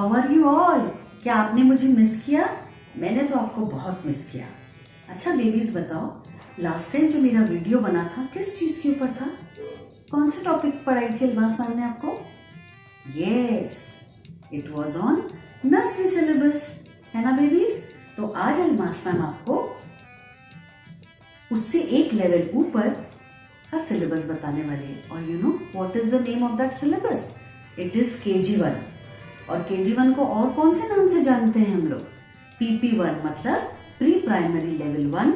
How are you all? क्या आपने मुझे मिस किया? मैंने तो आपको बहुत मिस किया। अच्छा बेबीज बताओ, लास्ट टाइम जो मेरा वीडियो बना था किस चीज के ऊपर था? कौन सा टॉपिक पढ़ाई थी अलमास मैम ने आपको? Yes, it was on nursery syllabus, है ना बेबीज? तो आज अलमास मैम आपको उससे एक लेवल ऊपर का सिलेबस बताने वाली है। और you know what is the name of that syllabus? It is KG1। और KG1 को और कौन से नाम से जानते हैं हम लोग? PP1 मतलब pre primary level 1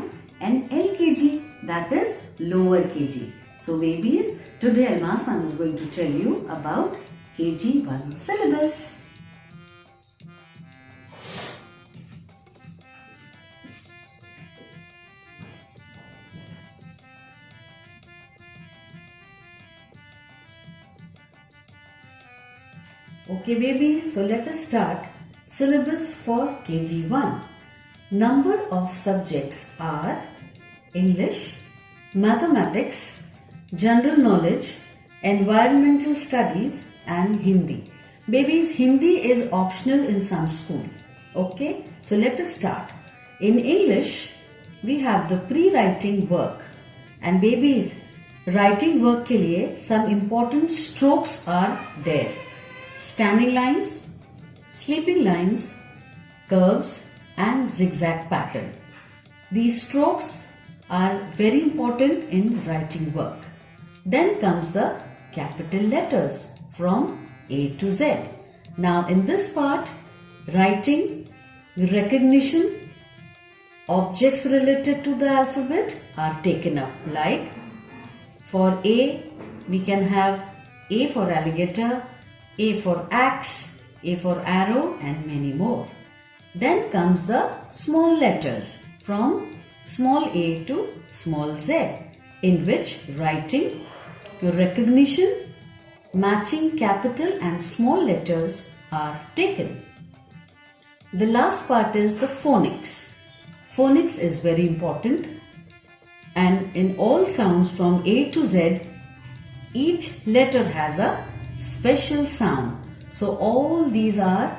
and LKG that is lower KG. So babies, today Almas ma'am is going to tell you about KG1 syllabus. Okay babies, so let us start. Syllabus for KG1. Number of subjects are English, Mathematics, General Knowledge, Environmental Studies and Hindi. Babies, Hindi is optional in some school. Okay, so let us start. In English, we have the pre-writing work. And babies, writing work के लिए some important strokes are there. Standing lines, sleeping lines, curves and zigzag pattern. These strokes are very important in writing work. Then comes the capital letters from A to Z. Now in this part, writing, recognition, objects related to the alphabet are taken up. Like for A, we can have A for alligator, A for axe, A for arrow and many more. Then comes the small letters from small a to small z, in which writing, recognition, matching capital and small letters are taken. The last part is the phonics. Phonics is very important, and in all sounds from A to Z, each letter has a special sound. So all these are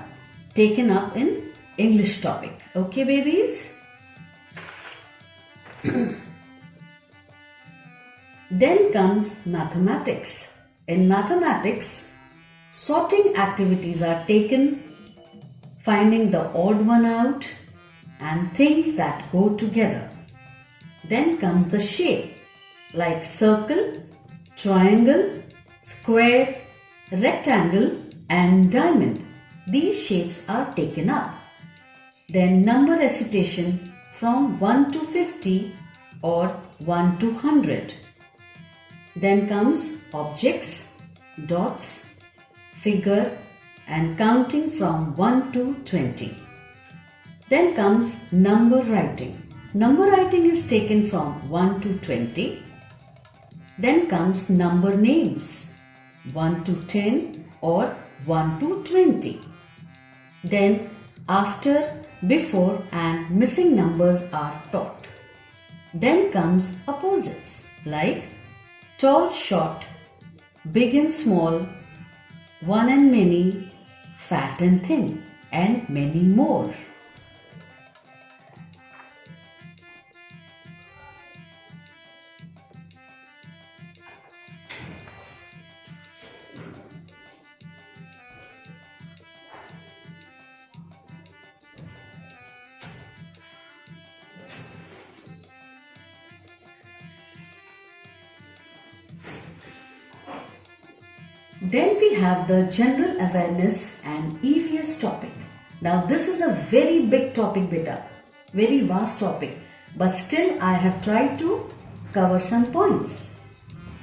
taken up in English topic. Okay babies? Then comes mathematics. In mathematics, sorting activities are taken, finding the odd one out and things that go together. Then comes the shape, like circle, triangle, square, rectangle and diamond. These shapes are taken up. Then number recitation from 1 to 50 or 1 to 100. Then comes objects, dots, figure and counting from 1 to 20. Then comes number writing. Number writing is taken from 1 to 20. Then comes number names, 1 to 10 or 1 to 20. Then after, before and missing numbers are taught. Then comes opposites like tall, short, big and small, one and many, fat and thin and many more. Then we have the general awareness and EVS topic. Now this is a very big topic beta, very vast topic, but still I have tried to cover some points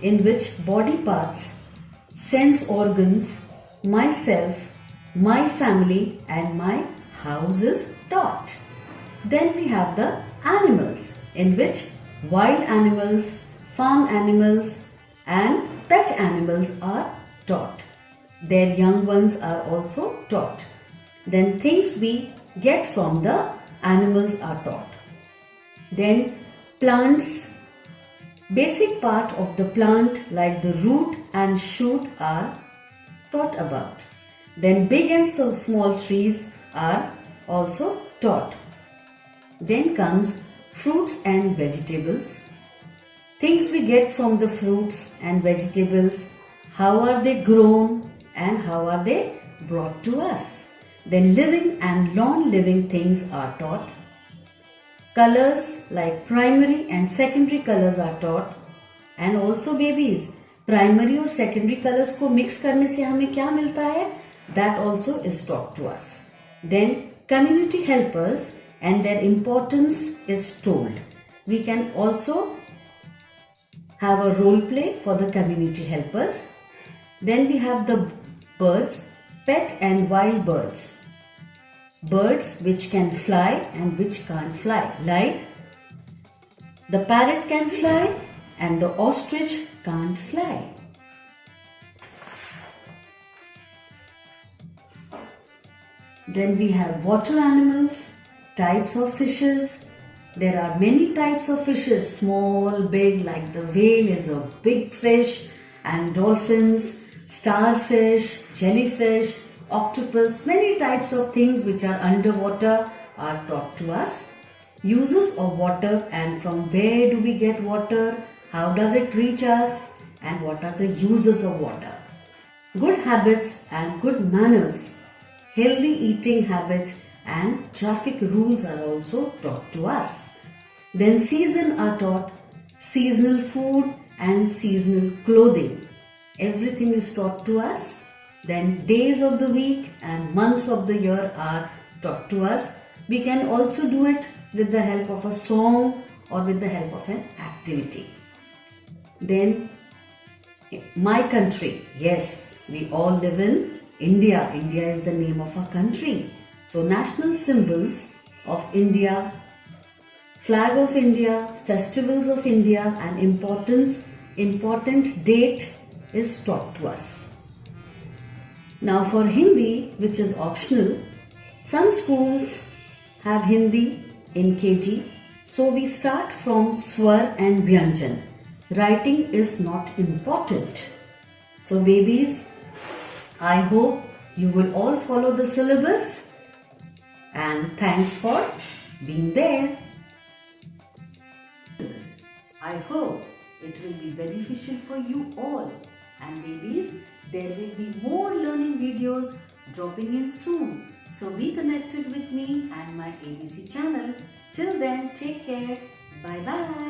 in which body parts, sense organs, myself, my family and my house is taught. Then we have the animals, in which wild animals, farm animals and pet animals are taught. Their young ones are also taught. Then things we get from the animals are taught. Then plants, basic part of the plant like the root and shoot are taught about. Then big and so small trees are also taught. Then comes fruits and vegetables. Things we get from the fruits and vegetables, how are they grown and how are they brought to us. Then living and non-living things are taught. Colors like primary and secondary colors are taught. And also babies, primary और secondary colors को mix करने से हमें क्या मिलता है? That also is taught to us. Then community helpers and their importance is told. We can also have a role play for the community helpers. Then we have the birds, pet and wild birds. Birds which can fly and which can't fly. Like the parrot can fly and the ostrich can't fly. Then we have water animals, types of fishes. There are many types of fishes, small, big, like the whale is a big fish, and dolphins, starfish, jellyfish, octopus, many types of things which are underwater are taught to us. Uses of water and from where do we get water, how does it reach us, and what are the uses of water. Good habits and good manners, healthy eating habit and traffic rules are also taught to us. Then season are taught, seasonal food and seasonal clothing. Everything is taught to us. Then days of the week and months of the year are taught to us. We can also do it with the help of a song or with the help of an activity. Then my country. Yes, we all live in India. India is the name of our country. So national symbols of India, flag of India, festivals of India and important date is taught to us. Now for Hindi, which is optional, some schools have Hindi in KG. So we start from Swar and Vyanjan. Writing is not important. So babies, I hope you will all follow the syllabus and thanks for being there. I hope it will be beneficial for you all. And babies, there will be more learning videos dropping in soon. So be connected with me and my ABC channel. Till then, take care. Bye bye.